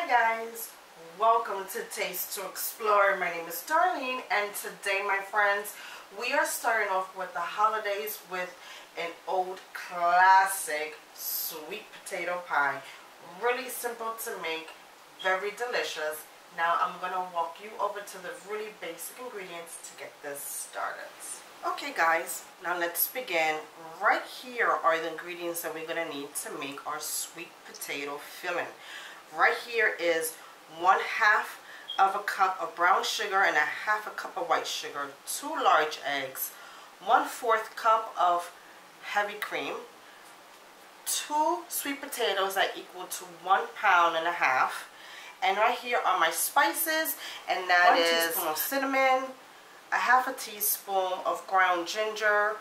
Hi guys, welcome to Taste to Explore. My name is Darlene, and today, my friends, we are starting off with the holidays with an old classic sweet potato pie. Really simple to make, very delicious. Now I'm going to walk you over to the really basic ingredients to get this started. Okay guys, now let's begin. Right here are the ingredients that we're going to need to make our sweet potato filling. Right here is 1/2 of a cup of brown sugar and 1/2 a cup of white sugar, 2 large eggs, 1/4 cup of heavy cream, 2 sweet potatoes that equal to 1.5 pounds, and right here are my spices, and that is 1 teaspoon of cinnamon, 1/2 teaspoon of ground ginger,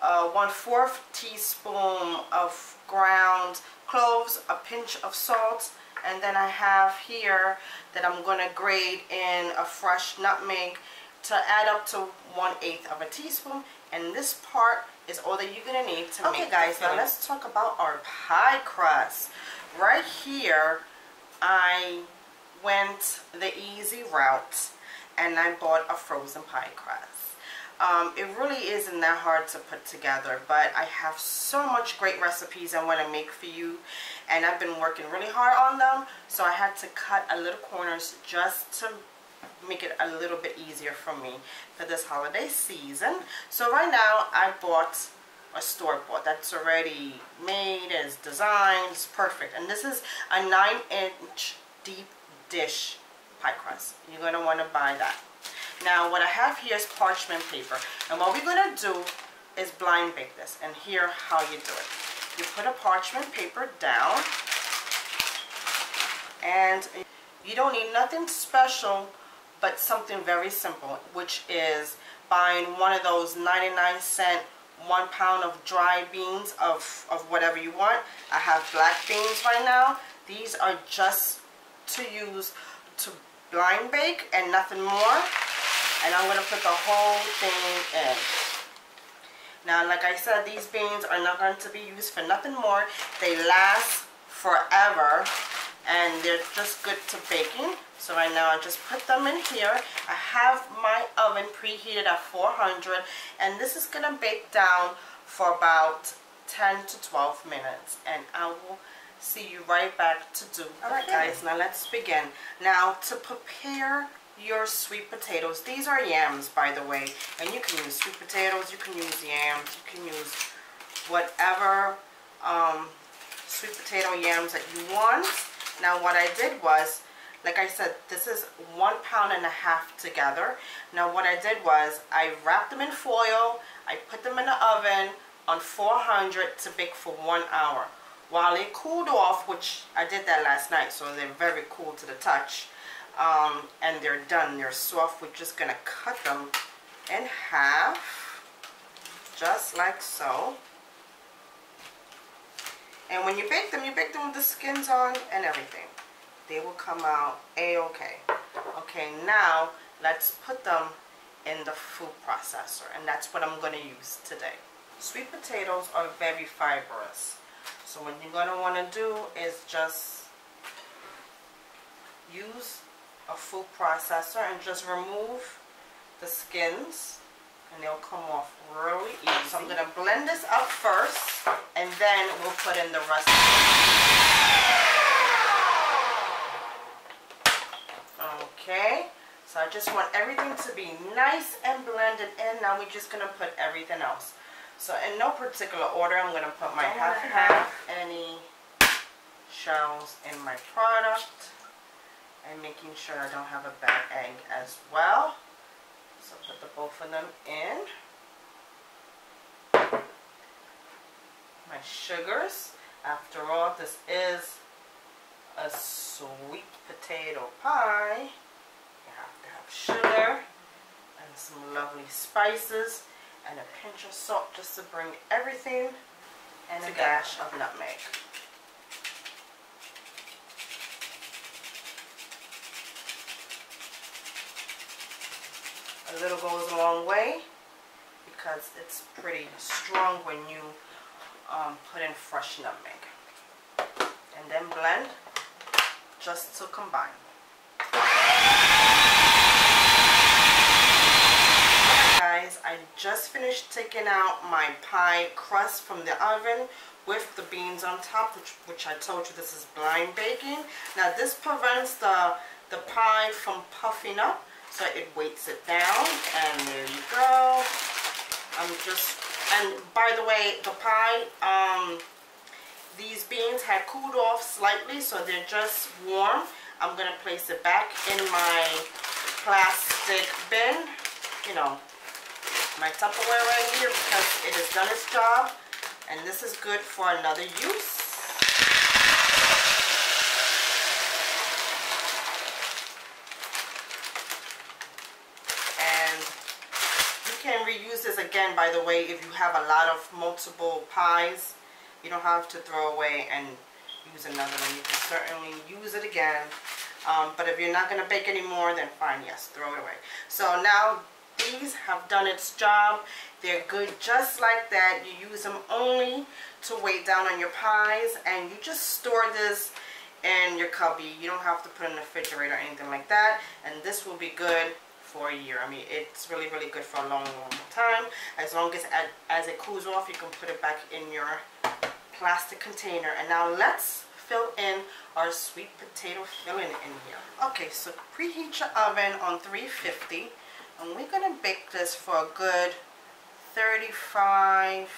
1/4 teaspoon of ground cloves, a pinch of salt, and then I have here that I'm going to grate in a fresh nutmeg to add up to 1/8 of a teaspoon, and this part is all that you're going to need to make. Okay guys, now let's talk about our pie crust. Right here I went the easy route and I bought a frozen pie crust. It really isn't that hard to put together, but I have so much great recipes I want to make for you, and I've been working really hard on them, so I had to cut a little corners just to make it a little bit easier for me for this holiday season. So right now I bought a store-bought that's already made, is designed, it's perfect, and this is a 9-inch deep dish pie crust. You're going to want to buy that. Now what I have here is parchment paper, and what we're going to do is blind bake this, and here how you do it. You put a parchment paper down, and you don't need nothing special but something very simple, which is buying one of those 99-cent 1 pound of dry beans of whatever you want. I have black beans right now. These are just to use to blind bake and nothing more. And I'm going to put the whole thing in. Now, like I said, these beans are not going to be used for nothing more. They last forever, and they're just good to baking. So right now I just put them in here. I have my oven preheated at 400, and this is going to bake down for about 10 to 12 minutes, and I will see you right back to do. Alright guys, now let's begin. Now to prepare your sweet potatoes, these are yams, by the way, and you can use sweet potatoes, you can use yams, you can use whatever sweet potato yams that you want. Now what I did was, like I said, this is 1.5 pounds together. Now what I did was I wrapped them in foil, I put them in the oven on 400 to bake for 1 hour. While it cooled off, which I did that last night, so they're very cool to the touch, and they're done, they're soft. We're just gonna cut them in half, just like so. And when you bake them with the skins on and everything. They will come out a-okay. Okay, now let's put them in the food processor, and that's what I'm going to use today. Sweet potatoes are very fibrous, so what you're going to want to do is just use a food processor and just remove the skins, and they'll come off really easy. So I'm going to blend this up first, and then we'll put in the rest. Okay, so I just want everything to be nice and blended in. Now we're just going to put everything else. So in no particular order, I'm going to put my half any shells in my product, and making sure I don't have a bad egg as well. So put the both of them in. My sugars. After all, this is a sweet potato pie. You have to have sugar and some lovely spices and a pinch of salt just to bring everything, and a dash of nutmeg. A little goes a long way because it's pretty strong when you put in fresh nutmeg. And then blend just to combine. Guys, I just finished taking out my pie crust from the oven with the beans on top, which I told you this is blind baking. Now this prevents the pie from puffing up, so it weights it down. And there you go. And by the way, the pie, these beans had cooled off slightly, so they're just warm. I'm gonna place it back in my plastic bin, you know, my Tupperware right here, because it has done its job, and this is good for another use. And you can reuse this again, by the way, if you have a lot of multiple pies. You don't have to throw away and use another one. You can certainly use it again. But if you're not going to bake anymore, then fine, yes, throw it away. So now these have done its job. They're good just like that. You use them only to weigh down on your pies, and you just store this in your cubby. You don't have to put it in the refrigerator or anything like that, and this will be good for a year. I mean, it's really, really good for a long, long time. As long as it cools off, you can put it back in your plastic container. And now let's fill in our sweet potato filling in here. Okay, so preheat your oven on 350, and we're gonna bake this for a good 35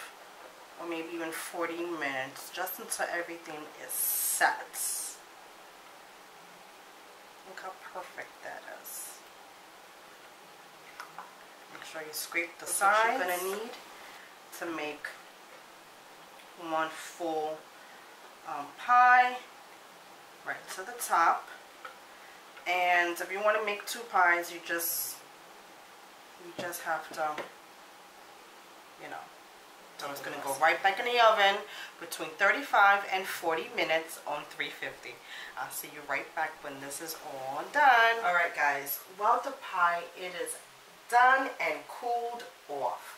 or maybe even 40 minutes, just until everything is set. Look how perfect that is. Make sure you scrape the sides. What you're gonna need to make one full pie right to the top. And if you want to make two pies, you just have to, you know, so it's going to go right back in the oven between 35 and 40 minutes on 350. I'll see you right back when this is all done. Alright guys, while the pie, it is done and cooled off.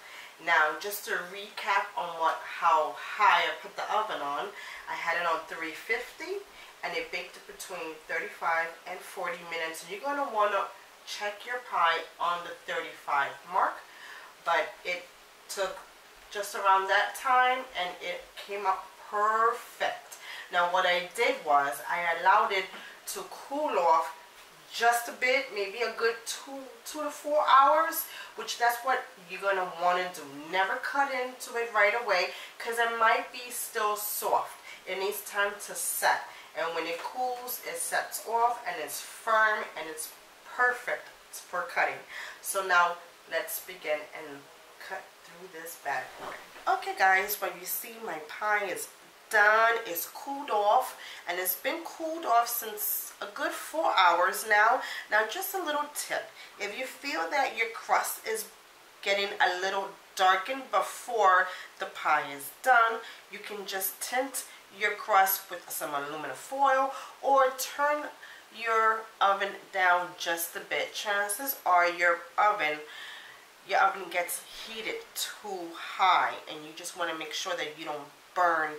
Now, just to recap on how high I put the oven on, I had it on 350, and it baked it between 35 and 40 minutes. And you're going to want to check your pie on the 35 mark, but it took just around that time, and it came out perfect. Now, what I did was I allowed it to cool off just a bit, maybe a good 2 to 4 hours, which that's what you're going to want to do. Never cut into it right away, because it might be still soft. It needs time to set, and when it cools, it sets off and it's firm and it's perfect for cutting. So now let's begin and cut through this bad boy. Okay guys, well, you see my pie is done. It's cooled off, and it's been cooled off since a good 4 hours now. Now, just a little tip: if you feel that your crust is getting a little darkened before the pie is done, you can just tint your crust with some aluminum foil, or turn your oven down just a bit. Chances are your oven gets heated too high, and you just want to make sure that you don't burn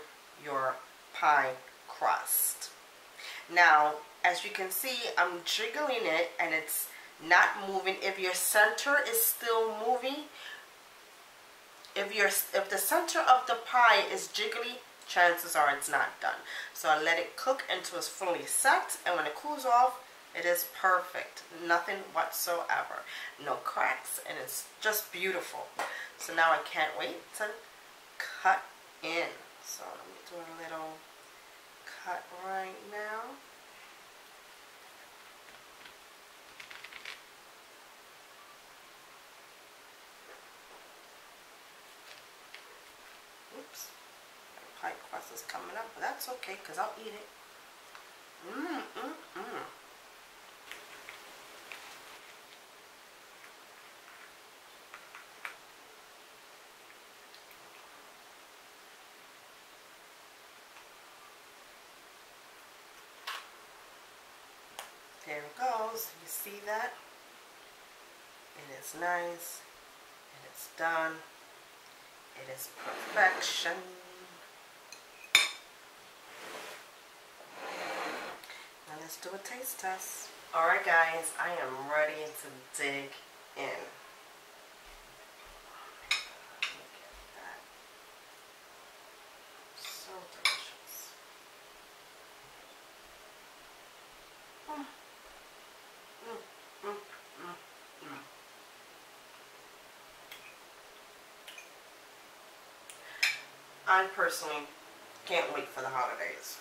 your pie crust. Now, as you can see, I'm jiggling it and it's not moving. If your center is still moving, if the center of the pie is jiggly, chances are it's not done. So I let it cook until it's fully set, and when it cools off, it is perfect. Nothing whatsoever. No cracks, and it's just beautiful. So now I can't wait to cut in. So let me do a little cut right now. Oops. Pie crust is coming up, but that's okay, because I'll eat it. There it goes. You see that? It is nice. And it's done. It is perfection. Now let's do a taste test. Alright guys, I am ready to dig in. Look at that. So delicious. I personally can't wait for the holidays.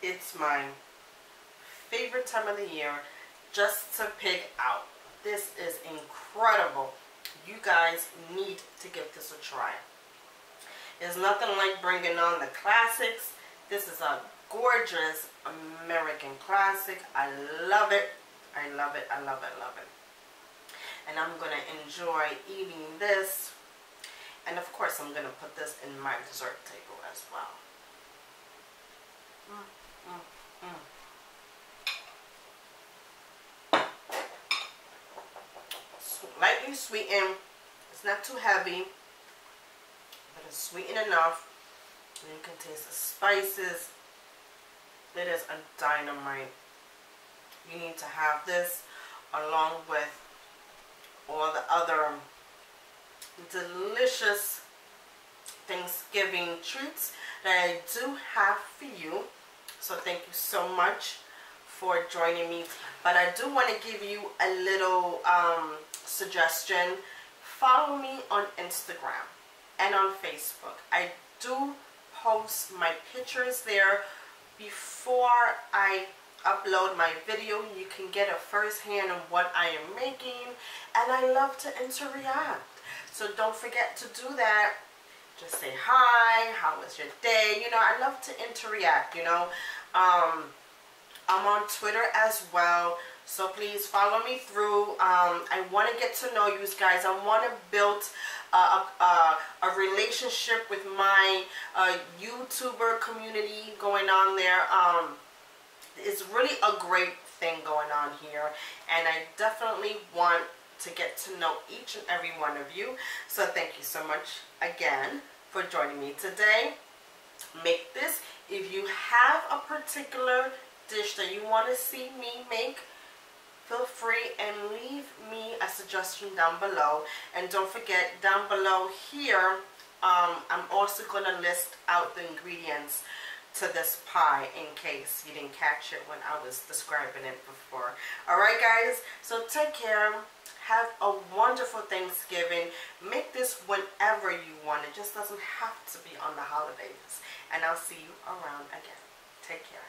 It's my favorite time of the year just to pick out. This is incredible. You guys need to give this a try. There's nothing like bringing on the classics. This is a gorgeous American classic. I love it. I love it. I love it. I love it. And I'm going to enjoy eating this. And of course, I'm going to put this in my dessert table as well. Lightly sweetened. It's not too heavy, but it's sweetened enough. And you can taste the spices. It is a dynamite. You need to have this along with all the other delicious Thanksgiving treats that I do have for you. So thank you so much for joining me. But I do want to give you a little suggestion. Follow me on Instagram and on Facebook. I do post my pictures there before I upload my video. You can get a first hand of what I am making, and I love to interact. So don't forget to do that. Just say hi, how was your day? You know, I love to interact, you know. I'm on Twitter as well, so please follow me through. I want to get to know you guys. I want to build a relationship with my YouTuber community going on there. It's really a great thing going on here, and I definitely want to get to know each and every one of you. So thank you so much again for joining me today. Make this. If you have a particular dish that you want to see me make, feel free and leave me a suggestion down below. And don't forget, down below here, I'm also going to list out the ingredients to this pie in case you didn't catch it when I was describing it before. Alright guys, so take care. Have a wonderful Thanksgiving. Make this whenever you want. It just doesn't have to be on the holidays. And I'll see you around again. Take care.